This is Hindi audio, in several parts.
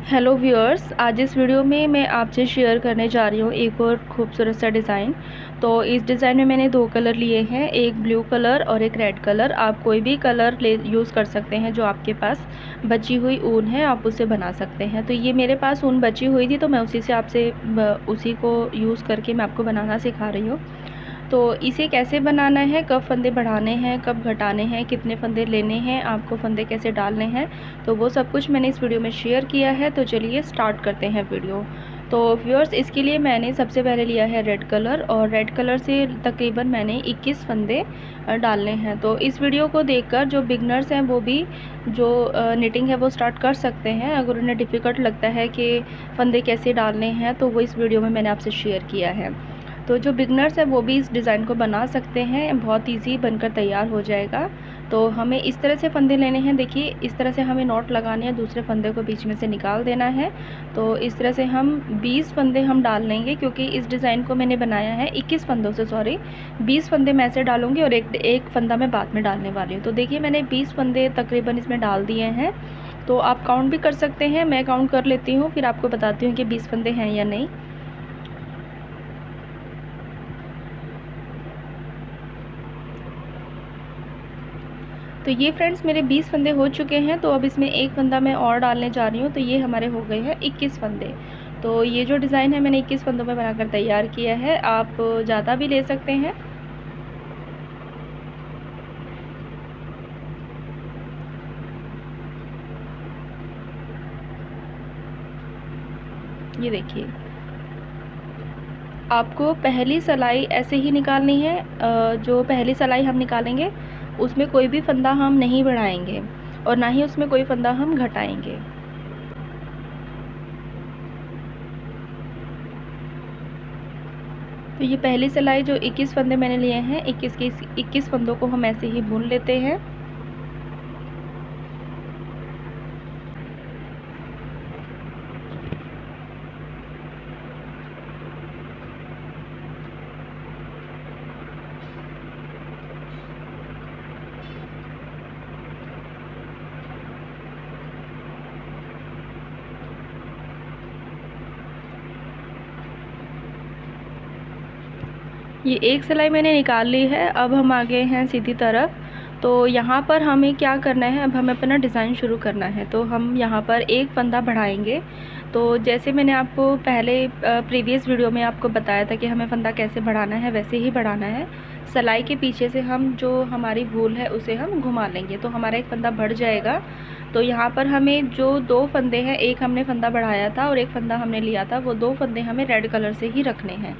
हेलो व्यूअर्स, आज इस वीडियो में मैं आपसे शेयर करने जा रही हूँ एक और खूबसूरत सा डिज़ाइन। तो इस डिज़ाइन में मैंने दो कलर लिए हैं, एक ब्लू कलर और एक रेड कलर। आप कोई भी कलर ले यूज़ कर सकते हैं, जो आपके पास बची हुई ऊन है आप उससे बना सकते हैं। तो ये मेरे पास ऊन बची हुई थी, तो मैं उसी से आपसे उसी को यूज़ करके मैं आपको बनाना सिखा रही हूँ। तो इसे कैसे बनाना है, कब फंदे बढ़ाने हैं, कब घटाने हैं, कितने फंदे लेने हैं, आपको फंदे कैसे डालने हैं, तो वो सब कुछ मैंने इस वीडियो में शेयर किया है। तो चलिए स्टार्ट करते हैं वीडियो। तो व्यूअर्स, इसके लिए मैंने सबसे पहले लिया है रेड कलर, और रेड कलर से तकरीबन मैंने 21 फंदे डालने हैं। तो इस वीडियो को देखकर जो बिगनर्स हैं वो भी जो निटिंग है वो स्टार्ट कर सकते हैं। अगर उन्हें डिफ़िकल्ट लगता है कि फंदे कैसे डालने हैं, तो वो इस वीडियो में मैंने आपसे शेयर किया है। तो जो बिगनर्स हैं वो भी इस डिज़ाइन को बना सकते हैं, बहुत इजी बनकर तैयार हो जाएगा। तो हमें इस तरह से फंदे लेने हैं। देखिए, इस तरह से हमें नॉट लगाने हैं, दूसरे फंदे को बीच में से निकाल देना है। तो इस तरह से हम 20 फंदे हम डाल लेंगे, क्योंकि इस डिज़ाइन को मैंने बनाया है 21 फंदों से, 20 फंदे मैं ऐसे डालूँगी और एक फंदा मैं बाद में डालने वाली हूँ। तो देखिए, मैंने 20 फंदे तकरीबन इसमें डाल दिए हैं। तो आप काउंट भी कर सकते हैं, मैं काउंट कर लेती हूँ, फिर आपको बताती हूँ कि 20 फंदे हैं या नहीं। तो ये फ्रेंड्स मेरे 20 फंदे हो चुके हैं। तो अब इसमें एक फंदा मैं और डालने जा रही हूँ। तो ये हमारे हो गए हैं 21 फंदे। तो ये जो डिज़ाइन है मैंने 21 फंदों में बनाकर तैयार किया है। आप ज़्यादा भी ले सकते हैं। ये देखिए, आपको पहली सिलाई ऐसे ही निकालनी है। जो पहली सिलाई हम निकालेंगे उसमें कोई भी फंदा हम नहीं बढ़ाएंगे और ना ही उसमें कोई फंदा हम घटाएंगे। तो ये पहली सिलाई जो 21 फंदे मैंने लिए हैं, 21 फंदों को हम ऐसे ही बुन लेते हैं। ये एक सिलाई मैंने निकाल ली है। अब हम आगे हैं सीधी तरफ। तो यहाँ पर हमें क्या करना है, अब हमें अपना डिज़ाइन शुरू करना है। तो हम यहाँ पर एक फंदा बढ़ाएंगे। तो जैसे मैंने आपको पहले प्रीवियस वीडियो में आपको बताया था कि हमें फंदा कैसे बढ़ाना है, वैसे ही बढ़ाना है। सिलाई के पीछे से हम जो हमारी वूल है उसे हम घुमा लेंगे, तो हमारा एक फंदा बढ़ जाएगा। तो यहाँ पर हमें जो दो फंदे हैं, एक हमने फंदा बढ़ाया था और एक फंदा हमने लिया था, वो दो फंदे हमें रेड कलर से ही रखने हैं।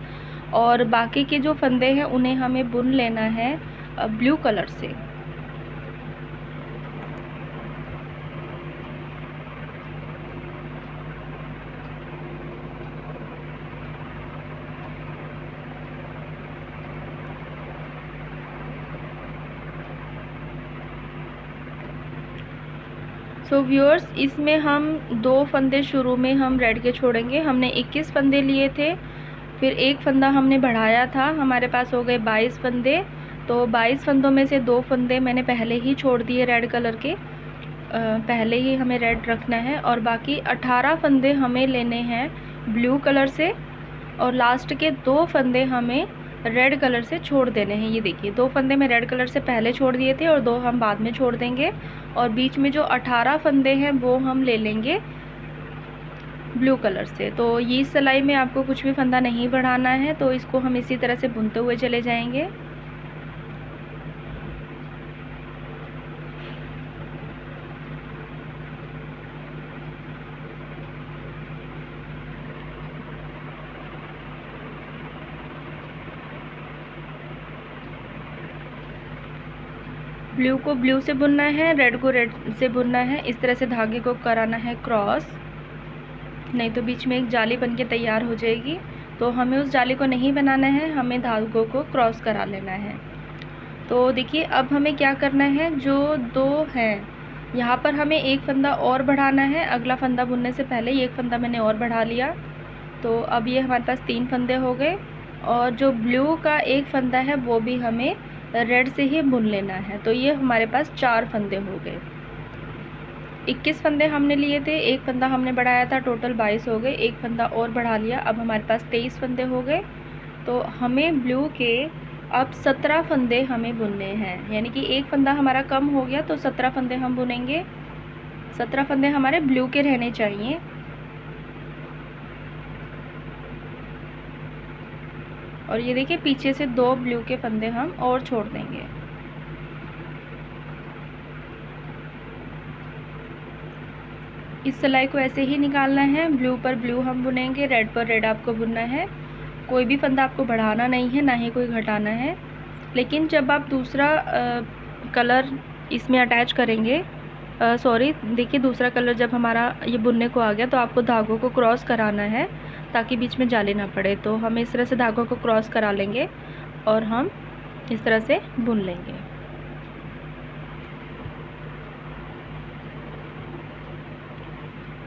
और बाकी के जो फंदे हैं उन्हें हमें बुन लेना है ब्लू कलर से। सो व्यूअर्स, इसमें हम दो फंदे शुरू में हम रेड के छोड़ेंगे। हमने 21 फंदे लिए थे, फिर एक फंदा हमने बढ़ाया था, हमारे पास हो गए 22 फंदे। तो 22 फंदों में से दो फंदे मैंने पहले ही छोड़ दिए रेड कलर के, पहले ही हमें रेड रखना है। और बाकी 18 फंदे हमें लेने हैं ब्लू कलर से, और लास्ट के दो फंदे हमें रेड कलर से छोड़ देने हैं। ये देखिए, दो फंदे मैं रेड कलर से पहले छोड़ दिए थे और दो हम बाद में छोड़ देंगे। और बीच में जो 18 फंदे हैं वो हम ले लेंगे ब्लू कलर से। तो ये सिलाई में आपको कुछ भी फंदा नहीं बढ़ाना है, तो इसको हम इसी तरह से बुनते हुए चले जाएंगे। ब्लू को ब्लू से बुनना है, रेड को रेड से बुनना है। इस तरह से धागे को कराना है क्रॉस, नहीं तो बीच में एक जाली बन के तैयार हो जाएगी। तो हमें उस जाली को नहीं बनाना है, हमें धागों को क्रॉस करा लेना है। तो देखिए, अब हमें क्या करना है, जो दो हैं यहाँ पर हमें एक फंदा और बढ़ाना है। अगला फंदा बुनने से पहले ये एक फंदा मैंने और बढ़ा लिया। तो अब ये हमारे पास 3 फंदे हो गए। और जो ब्लू का एक फंदा है वो भी हमें रेड से ही बुन लेना है। तो ये हमारे पास 4 फंदे हो गए। 21 फंदे हमने लिए थे, एक फंदा हमने बढ़ाया था, टोटल 22 हो गए, एक फंदा और बढ़ा लिया, अब हमारे पास 23 फंदे हो गए। तो हमें ब्लू के अब 17 फंदे हमें बुनने हैं, यानी कि एक फंदा हमारा कम हो गया तो 17 फंदे हम बुनेंगे। 17 फंदे हमारे ब्लू के रहने चाहिए। और ये देखिए पीछे से 2 ब्लू के फंदे हम और छोड़ देंगे। इस सिलाई को ऐसे ही निकालना है, ब्लू पर ब्लू हम बुनेंगे, रेड पर रेड आपको बुनना है। कोई भी फंदा आपको बढ़ाना नहीं है, ना ही कोई घटाना है। लेकिन जब आप दूसरा कलर इसमें अटैच करेंगे, सॉरी देखिए दूसरा कलर जब हमारा ये बुनने को आ गया तो आपको धागों को क्रॉस कराना है ताकि बीच में जाली ना पड़े। तो हम इस तरह से धागों को क्रॉस करा लेंगे और हम इस तरह से बुन लेंगे।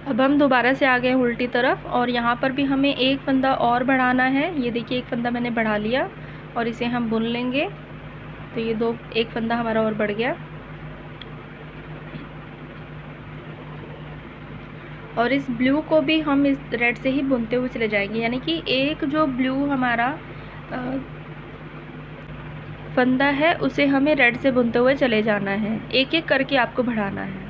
अब हम दोबारा से आ गए उल्टी तरफ और यहाँ पर भी हमें एक फंदा और बढ़ाना है। ये देखिए एक फंदा मैंने बढ़ा लिया और इसे हम बुन लेंगे। तो ये एक फंदा हमारा और बढ़ गया। और इस ब्लू को भी हम इस रेड से ही बुनते हुए चले जाएंगे, यानी कि एक जो ब्लू हमारा फंदा है उसे हमें रेड से बुनते हुए चले जाना है, एक एक करके आपको बढ़ाना है।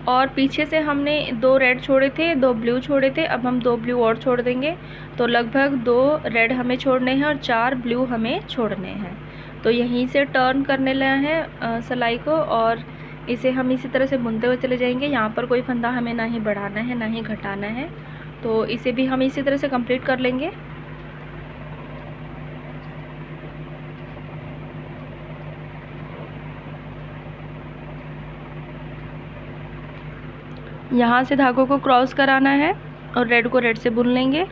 और पीछे से हमने 2 रेड छोड़े थे, 2 ब्लू छोड़े थे, अब हम 2 ब्लू और छोड़ देंगे। तो लगभग 2 रेड हमें छोड़ने हैं और 4 ब्लू हमें छोड़ने हैं। तो यहीं से टर्न करने लगा है सिलाई को और इसे हम इसी तरह से बुनते हुए चले जाएंगे। यहाँ पर कोई फंदा हमें ना ही बढ़ाना है ना ही घटाना है। तो इसे भी हम इसी तरह से कंप्लीट कर लेंगे। यहाँ से धागों को क्रॉस कराना है और रेड को रेड से बुन लेंगे।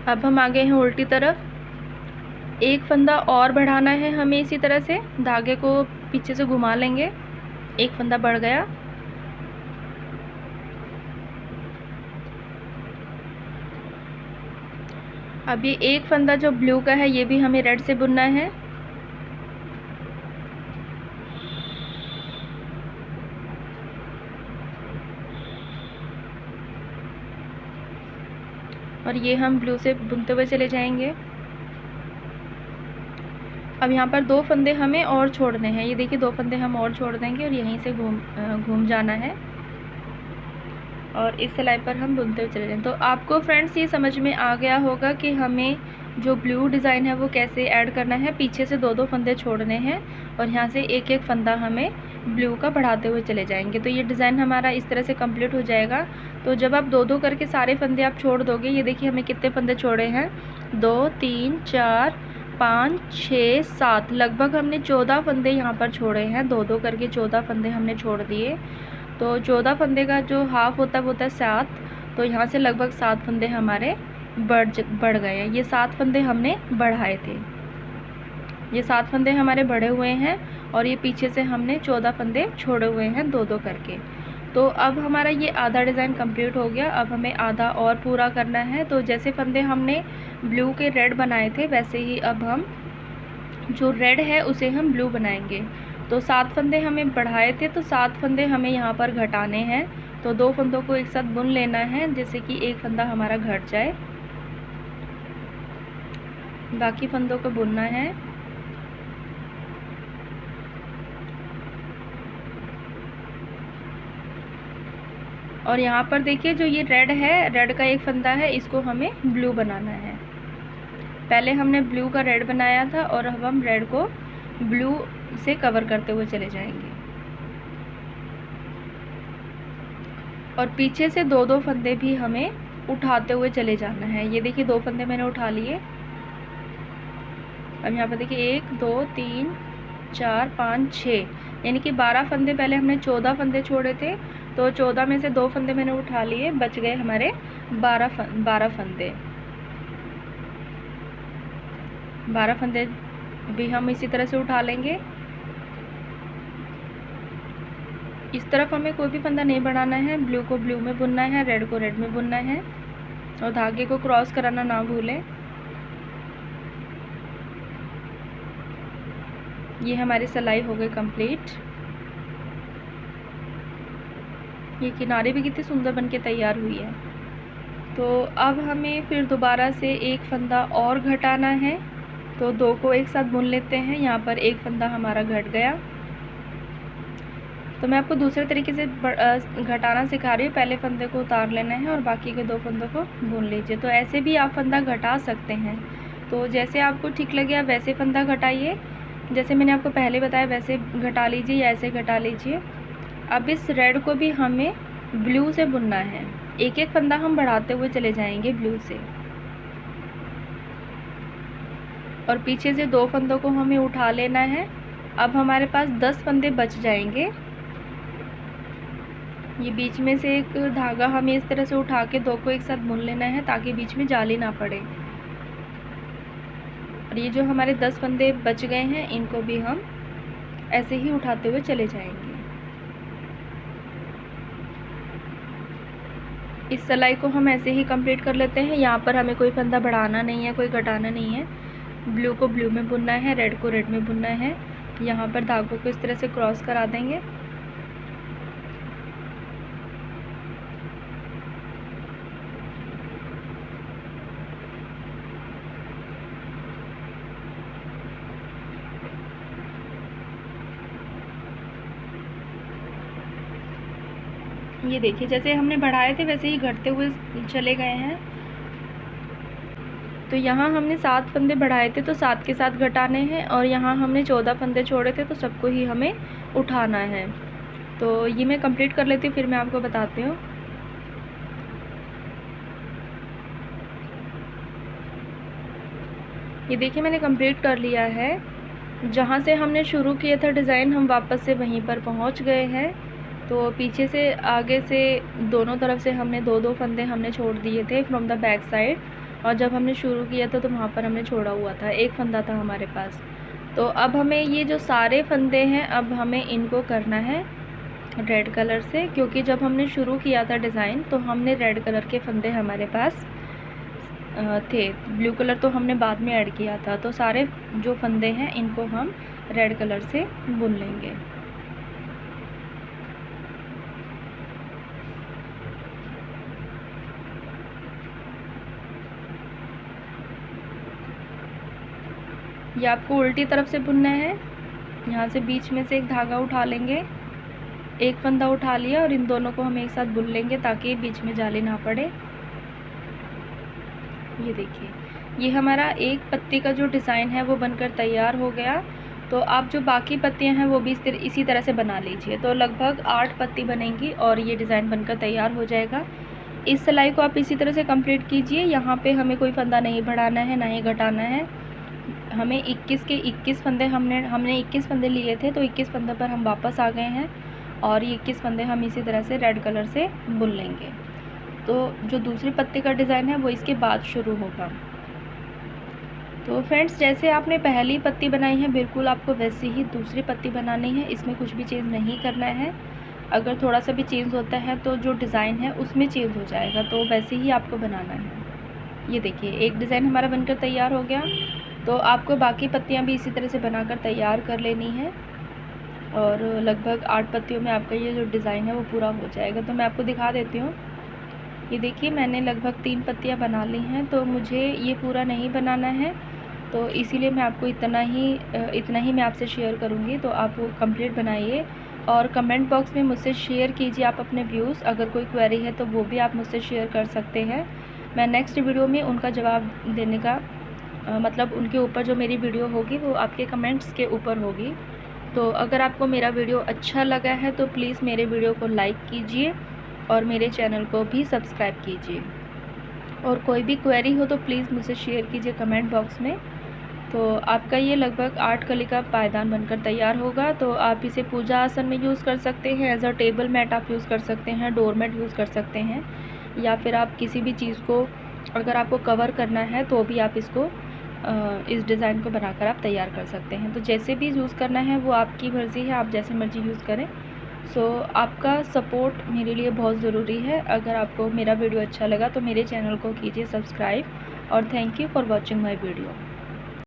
अब हम आगे हैं उल्टी तरफ। एक फंदा और बढ़ाना है हमें, इसी तरह से धागे को पीछे से घुमा लेंगे। एक फंदा बढ़ गया। अब ये एक फंदा जो ब्लू का है ये भी हमें रेड से बुनना है। और ये हम ब्लू से बुनते हुए चले जाएंगे। अब यहाँ पर 2 फंदे हमें और छोड़ने हैं। ये देखिए 2 फंदे हम और छोड़ देंगे और यहीं से घूम जाना है और इस सिलाई पर हम बुनते हुए चले जाएंगे। तो आपको फ्रेंड्स ये समझ में आ गया होगा कि हमें जो ब्लू डिज़ाइन है वो कैसे ऐड करना है। पीछे से 2-2 फंदे छोड़ने हैं और यहाँ से एक एक फंदा हमें ब्लू का बढ़ाते हुए चले जाएंगे। तो ये डिज़ाइन हमारा इस तरह से कंप्लीट हो जाएगा। तो जब आप 2-2 करके सारे फंदे आप छोड़ दोगे, ये देखिए हमें कितने फंदे छोड़े हैं, 2 3 4 5 6 7, लगभग हमने 14 फंदे यहाँ पर छोड़े हैं। 2-2 करके 14 फंदे हमने छोड़ दिए। तो 14 फंदे का जो हाफ होता है 7, तो यहाँ से लगभग 7 फंदे हमारे बढ़ गए हैं। ये 7 फंदे हमने बढ़ाए थे, ये 7 फंदे हमारे बढ़े हुए हैं और ये पीछे से हमने 14 फंदे छोड़े हुए हैं 2-2 करके। तो अब हमारा ये आधा डिज़ाइन कंप्लीट हो गया। अब हमें आधा और पूरा करना है। तो जैसे फंदे हमने ब्लू के रेड बनाए थे वैसे ही अब हम जो रेड है उसे हम ब्लू बनाएंगे। तो 7 फंदे हमें बढ़ाए थे, तो 7 फंदे हमें यहाँ पर घटाने हैं। तो 2 फंदों को एक साथ बुन लेना है जिससे कि एक फंदा हमारा घट जाए, बाकी फंदों को बुनना है। और यहाँ पर देखिए जो ये रेड है, रेड का एक फंदा है, इसको हमें ब्लू बनाना है। पहले हमने ब्लू का रेड बनाया था और अब हम रेड को ब्लू से कवर करते हुए चले जाएंगे। और पीछे से 2-2 फंदे भी हमें उठाते हुए चले जाना है। ये देखिए 2 फंदे मैंने उठा लिए। अब यहाँ पर देखिए 1 2 3 4 5 6, यानी कि 12 फंदे, पहले हमने 14 फंदे छोड़े थे तो 14 में से 2 फंदे मैंने उठा लिए, बच गए हमारे 12 फंदे। 12 फंदे भी हम इसी तरह से उठा लेंगे। इस तरफ हमें कोई भी फंदा नहीं बढ़ाना है, ब्लू को ब्लू में बुनना है, रेड को रेड में बुनना है और धागे को क्रॉस कराना ना भूलें। ये हमारी सिलाई हो गई कंप्लीट। ये किनारे भी कितनी सुंदर बनके तैयार हुई है। तो अब हमें फिर दोबारा से एक फंदा और घटाना है, तो दो को एक साथ बुन लेते हैं। यहाँ पर एक फंदा हमारा घट गया, तो मैं आपको दूसरे तरीके से घटाना सिखा रही हूँ। पहले फंदे को उतार लेना है और बाकी के दो फंदों को बुन लीजिए। तो ऐसे भी आप फंदा घटा सकते हैं, तो जैसे आपको ठीक लगे आप वैसे फंदा घटाइए। जैसे मैंने आपको पहले बताया वैसे घटा लीजिए या ऐसे घटा लीजिए। अब इस रेड को भी हमें ब्लू से बुनना है, एक एक फंदा हम बढ़ाते हुए चले जाएंगे ब्लू से, और पीछे से दो फंदों को हमें उठा लेना है। अब हमारे पास 10 फंदे बच जाएंगे। ये बीच में से एक धागा हमें इस तरह से उठा के दो को एक साथ बुन लेना है ताकि बीच में जाली ना पड़े। और ये जो हमारे 10 फंदे बच गए हैं इनको भी हम ऐसे ही उठाते हुए चले जाएंगे। इस सिलाई को हम ऐसे ही कंप्लीट कर लेते हैं। यहाँ पर हमें कोई फंदा बढ़ाना नहीं है, कोई घटाना नहीं है। ब्लू को ब्लू में बुनना है, रेड को रेड में बुनना है। यहाँ पर धागों को इस तरह से क्रॉस करा देंगे। ये देखिए जैसे हमने बढ़ाए थे वैसे ही घटते हुए चले गए हैं। तो यहाँ हमने 7 फंदे बढ़ाए थे तो 7 के साथ घटाने हैं, और यहाँ हमने 14 फंदे छोड़े थे तो सबको ही हमें उठाना है। तो ये मैं कंप्लीट कर लेती हूँ, फिर मैं आपको बताती हूँ। ये देखिए मैंने कंप्लीट कर लिया है। जहाँ से हमने शुरू किया था डिज़ाइन हम वापस से वहीं पर पहुँच गए हैं। तो पीछे से आगे से दोनों तरफ से हमने दो दो फंदे हमने छोड़ दिए थे फ्रॉम द बैक साइड, और जब हमने शुरू किया था तो वहाँ पर हमने छोड़ा हुआ था, एक फंदा था हमारे पास। तो अब हमें ये जो सारे फंदे हैं अब हमें इनको करना है रेड कलर से, क्योंकि जब हमने शुरू किया था डिज़ाइन तो हमने रेड कलर के फंदे हमारे पास थे। ब्लू कलर तो हमने बाद में ऐड किया था। तो सारे जो फंदे हैं इनको हम रेड कलर से बुन लेंगे। ये आपको उल्टी तरफ से बुनना है। यहाँ से बीच में से एक धागा उठा लेंगे, एक फंदा उठा लिया और इन दोनों को हम एक साथ बुन लेंगे ताकि बीच में जाली ना पड़े। ये देखिए ये हमारा एक पत्ती का जो डिज़ाइन है वो बनकर तैयार हो गया। तो आप जो बाकी पत्तियां हैं वो भी इसी तरह से बना लीजिए। तो लगभग 8 पत्ती बनेंगी और ये डिज़ाइन बनकर तैयार हो जाएगा। इस सिलाई को आप इसी तरह से कंप्लीट कीजिए। यहाँ पे हमें कोई फंदा नहीं बढ़ाना है ना ही घटाना है। हमें 21 के 21 फंदे हमने 21 फंदे लिए थे, तो 21 फंदे पर हम वापस आ गए हैं और ये 21 फंदे हम इसी तरह से रेड कलर से बुन लेंगे। तो जो दूसरी पत्ती का डिज़ाइन है वो इसके बाद शुरू होगा। तो फ्रेंड्स जैसे आपने पहली पत्ती बनाई है बिल्कुल आपको वैसे ही दूसरी पत्ती बनानी है, इसमें कुछ भी चेंज नहीं करना है। अगर थोड़ा सा भी चेंज होता है तो जो डिज़ाइन है उसमें चेंज हो जाएगा, तो वैसे ही आपको बनाना है। ये देखिए एक डिज़ाइन हमारा बनकर तैयार हो गया। तो आपको बाकी पत्तियां भी इसी तरह से बनाकर तैयार कर लेनी है और लगभग 8 पत्तियों में आपका ये जो डिज़ाइन है वो पूरा हो जाएगा। तो मैं आपको दिखा देती हूँ। ये देखिए मैंने लगभग 3 पत्तियां बना ली हैं, तो मुझे ये पूरा नहीं बनाना है, तो इसीलिए मैं आपको इतना ही मैं आपसे शेयर करूँगी। तो आप वो कंप्लीट बनाइए और कमेंट बॉक्स में मुझसे शेयर कीजिए आप अपने व्यूज़। अगर कोई क्वेरी है तो वो भी आप मुझसे शेयर कर सकते हैं। मैं नेक्स्ट वीडियो में उनका जवाब देने का मतलब उनके ऊपर जो मेरी वीडियो होगी वो आपके कमेंट्स के ऊपर होगी। तो अगर आपको मेरा वीडियो अच्छा लगा है तो प्लीज़ मेरे वीडियो को लाइक कीजिए और मेरे चैनल को भी सब्सक्राइब कीजिए। और कोई भी क्वेरी हो तो प्लीज़ मुझसे शेयर कीजिए कमेंट बॉक्स में। तो आपका ये लगभग 8 कली का पायदान बनकर तैयार होगा। तो आप इसे पूजा आसन में यूज़ कर सकते हैं, एज अ टेबल मैट आप यूज़ कर सकते हैं, डोर मैट यूज़ कर सकते हैं, या फिर आप किसी भी चीज़ को अगर आपको कवर करना है तो भी आप इसको इस डिज़ाइन को बनाकर आप तैयार कर सकते हैं। तो जैसे भी यूज़ करना है वो आपकी मर्ज़ी है, आप जैसे मर्ज़ी यूज़ करें। आपका सपोर्ट मेरे लिए बहुत ज़रूरी है। अगर आपको मेरा वीडियो अच्छा लगा तो मेरे चैनल को कीजिए सब्सक्राइब, और thank you for watching my video.